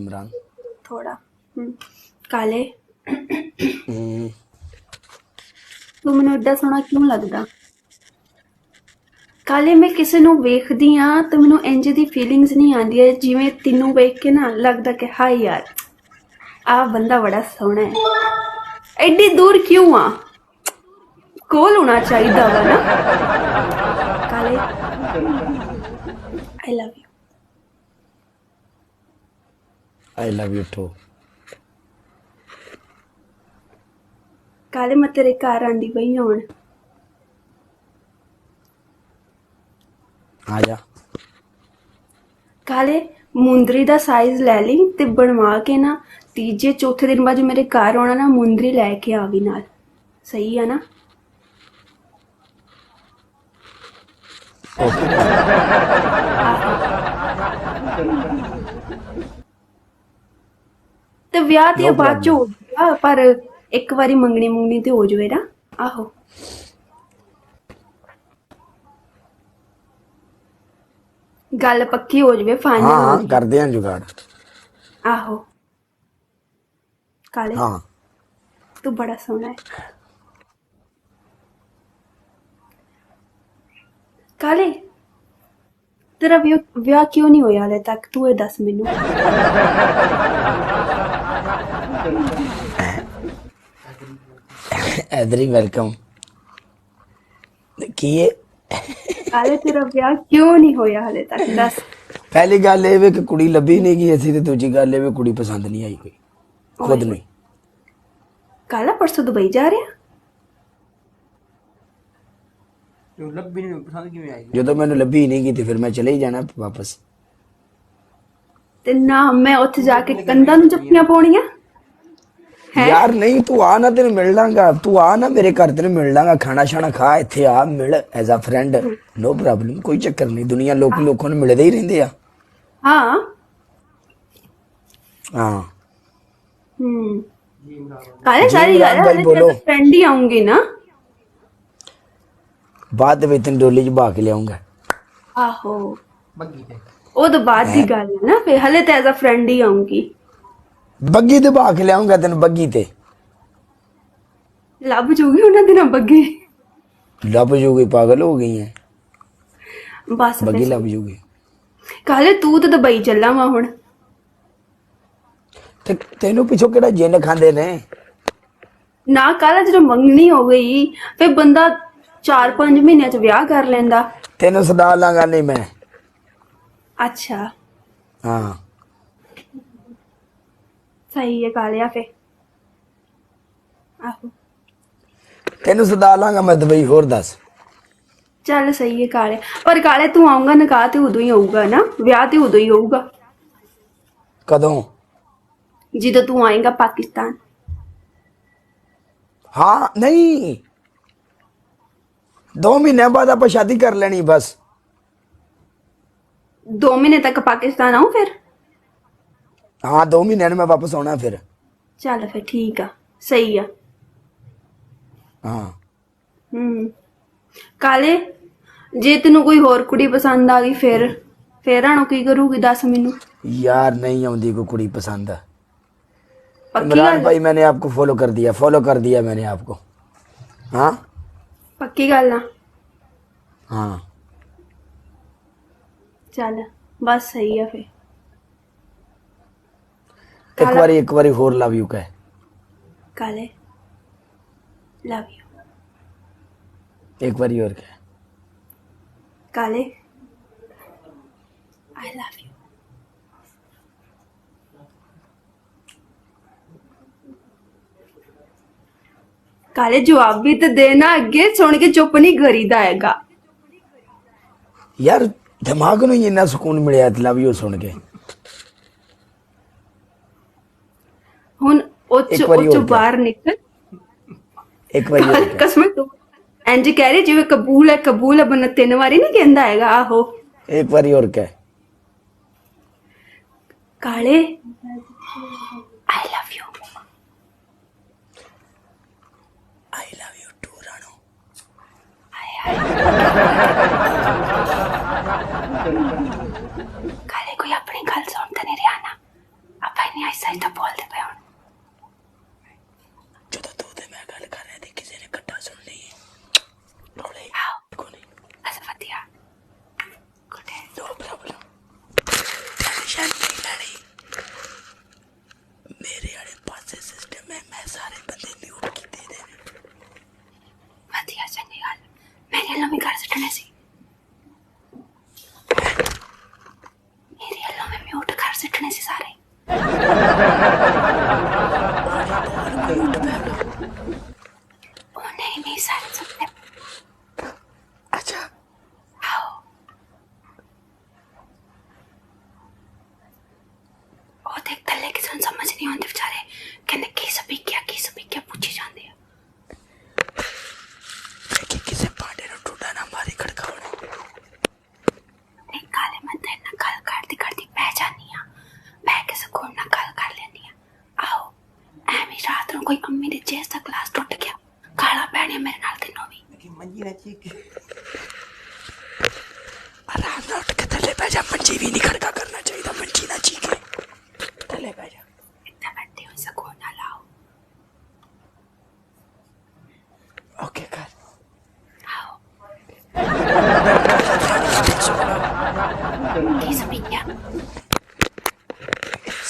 इमरान थोड़ा काले तू मैनू एडा सोहना क्यों लगदा काले मैं किसी नू वेखदी हाँ तो मैनू इंज दी फीलिंग्स नहीं आंदी है जिवें तेनू वेख के ना लगदा कि हाय यार आ बंदा बड़ा सोहना है एडी दूर क्यों आ कोल होना चाहिए वा ना काले I love you I love you too. काले मैं तेरे घर आंदी पई हुण आ जा काले मुंदरी दा साइज ले ली ते बनवा के ना तीजे चौथे दिन बाद जो मेरे घर आना ना मुंदरी लैके आवी नाल सही है ना ते विआह ते नो बाद च प्रॉब्लम। हो जाएगा पर एक बारी मंगनी ते हो जाए ना आहो गल पक्की हो जाए फाइनल हाँ हो हाँ जाए करते हैं जुगाड़। आहो काले हाँ तू बड़ा सोहना है काले तेरा विआह क्यों नहीं होया हाले तक तू ये दस मैनू एवरी वेलकम की है? काले तेरा विआह क्यों नहीं होया हाले तक दस पहली गल ये वे कि कुड़ी लभी नहीं गई ऐसी ते दूजी गल ये वे कुड़ी पसंद नहीं आई कोई खुद नहीं। काला परसों दुबई जा रहे हैं जो मैंने लभी नहीं की फिर मैं चले ही जाना वापस। ते ना मैं उत्थे जाके कंधा नूं जप्पियां पाउणियां हैं यार नहीं तू आ ना तेन मिल लांगा तू आ ना मेरे घर तेन मिल लांगा खाना शाना खा इत्थे आ मिल as a friend no problem कोई चक्कर नहीं दुनिया लोगों ने मिलदे ही रहंदे आ। हाँ हाँ काले जी सारी इमरान भाई बोलो। फ्रेंड ही आऊंगी ना बाद में तेन डोली च बहा के लियाऊंगा। आहो वो तो बाद दी गल है ना फिर हले तो एज अ फ्रेंड ही आऊंगी बग्गी ते बहा के लियाऊंगा तेन बग्गी ते लभ जूगी उन्हें दिन बग्गे लभ जूगी पागल हो गई है बस बग्गी फिर लभ जूगी। काले तू तो दुबई चला वा हुण ते तेनू पिछो केड़ा जिन खांदे ने ना काला जो मंगनी हो गई फिर बंदा 4-5 महीने च ब्याह कर लेंदा तेनू सदा लांगा नहीं मैं। अच्छा हाँ सही है कालिया फिर आहो तेनू सदा लांगा मैं दुबई होर दस। चल सही है काले पर काले तू आऊंगा निकाह ते उदों ही होऊगा ना ब्याह ते उदों ही होऊगा कदों? जिदों तू आएगा पाकिस्तान हाँ नहीं 2 महीने बाद आप शादी कर लेनी बस। 2 महीने तक पाकिस्तान आऊं फिर हाँ 2 महीने में मैं वापस आना फिर। चल फिर ठीक है सही है हाँ काले जे तेनू कोई होर कुड़ी पसंद आ गई फिर आनो की करूगी दस मैनू यार नहीं आउंदी को कुड़ी पसंद। पक्की इमरान गल भाई मैंने आपको फॉलो कर दिया मैंने आपको। हाँ पक्की गल ना हाँ चल बस सही है फिर एक बारी होर लव यू कह। काले लव यू एक बारी और कह। काले आई लव यू काले जवाब भी तो देना अगे सुन के चुप नहीं करीदा हैगा यार दिमाग नूं इन्ना सुकून मिलिया लव यू सुन के। हुन ओ एक बारी और बाहर निकल एक बारी और कह। कसम तू इंज कह रही जिਵੇਂ कबूल है बंदा 3 वारी नहीं कहंदा हैगा आहो एक बारी और कह। काले I love you I love you too Rano. काले कोई अपनी गल सुन ते नहीं रहा ना नहीं ऐसा ही तो बोल दे पे हुण ਜਦੋਂ ਤੂੰ ਤੇ ਮੈਂ ਗੱਲ ਕਰ ਰਹੇ ਤੇ ਕਿਸੇ ਨੇ ਕੱਟਾ ਸੁਣ ਲਈ ਰੋਲੇ ਕੋ ਨਹੀਂ ऐसा वधिया गुड है नो प्रॉब्लम टेंशन नहीं लेनी मेरे वाले पासे सिस्टम है मैं सारे बंदे म्यूट कीते दे वधिया चंगी गल मेरे अल्लों भी कर सटने सी मेरे अल्लों में म्यूट कर सटने सी सारे ओ नहीं सारे सुनते अच्छा आओ ओ देख थल्ले किसी ਨੂੰ समझ नहीं आती बेचारे कहने की सपी क्या पूछी जाते हैं कि किसे पांडे नो टूटा ना मारी खड़कावण नहीं काले मैं तेरे ना गल करती बह जानी हां बह के सुकून ना गल कर लेनी हां आओ ਐਵੇਂ ਰਾਤ ਨੂੰ ਕੋਈ ਅੰਮੀ ਦੇ ਚੇਸ ਦਾ ਗਲਾਸ ਟੁੱਟ ਗਿਆ ਕਾਲਾ ਪੈਣਿਆ ਮੇਰੇ ਨਾਲ ਤੈਨੂੰ ਵੀ ਮੰਜੀ ਨਾ ਚੀਕ आराम से उठ के थले पे जा मंजी भी नहीं खड़का करना चाहिए मंजी ना चीखे थले पे जा इतना बैठे हो सुकून ना लाओ ओके कर आओ की सपी क्या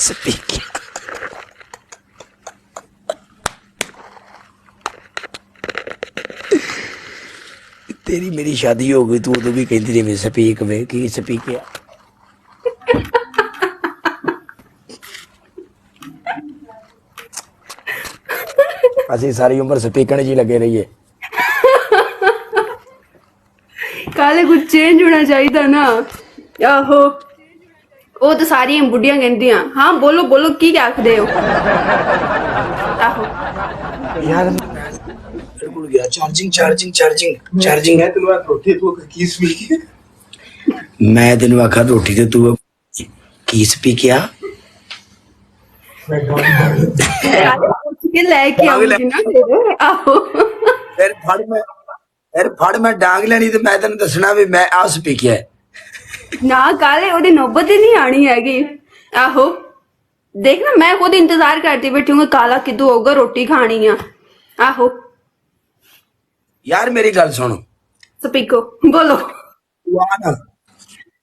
स्पीकिंग तेरी मेरी शादी हो गई तू उदों भी कहती रही स्पीक वे की स्पीक है ਅਸੀਂ ਸਾਰੀ ਉਮਰ ਸਪੀਕਣ ਜੀ ਲੱਗੇ ਰਹੀਏ ਕਾਲੇ ਕੁਝ ਚੇਂਜ ਹੋਣਾ ਚਾਹੀਦਾ ਨਾ ਆਹੋ ਉਹ ਤਾਂ ਸਾਰੀਆਂ ਬੁੱਢੀਆਂ ਕਹਿੰਦੀਆਂ ਹਾਂ ਬੋਲੋ ਬੋਲੋ ਕੀ ਆਖਦੇ ਹੋ ਆਹੋ यार बिल्कुल गया चार्जिंग ਮੈਂ ਤੈਨੂੰ ਆ ਰੋਟੀ ਤੂੰ ਕੀ ਸਪੀਕ मैं तेन आखा रोटी ते तू की स्पीकिया ਮੈਂ ਗਾਉਂ ਕਿ ਲੈ ਕੇ ਆਉਂਗੀ ਨਾ ਫਿਰ ਆਹੋ फिर फड़ मैं डांग लेनी ते मैं तेन दसना भी मैं आ स्पीकिया ਨਾ ਕਾਲੇ ਉਹਦੀ ਨੌਬਤ ਹੀ ਨਹੀਂ ਆਣੀ ਹੈਗੀ ਆਹੋ ਦੇਖ ਨਾ ਮੈਂ ਖੁਦ ਇੰਤਜ਼ਾਰ ਕਰਦੀ ਬੈਠੀ ਹੂੰ ਕਾਲਾ ਕਿਦੋਂ ਹੋਊਗਾ ਰੋਟੀ ਖਾਣੀ ਆ ਆਹੋ यार मेरी गल सुन ਸਪੀਕੋ ਬੋਲੋ तू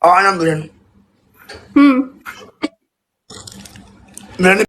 आना मेरे मेरे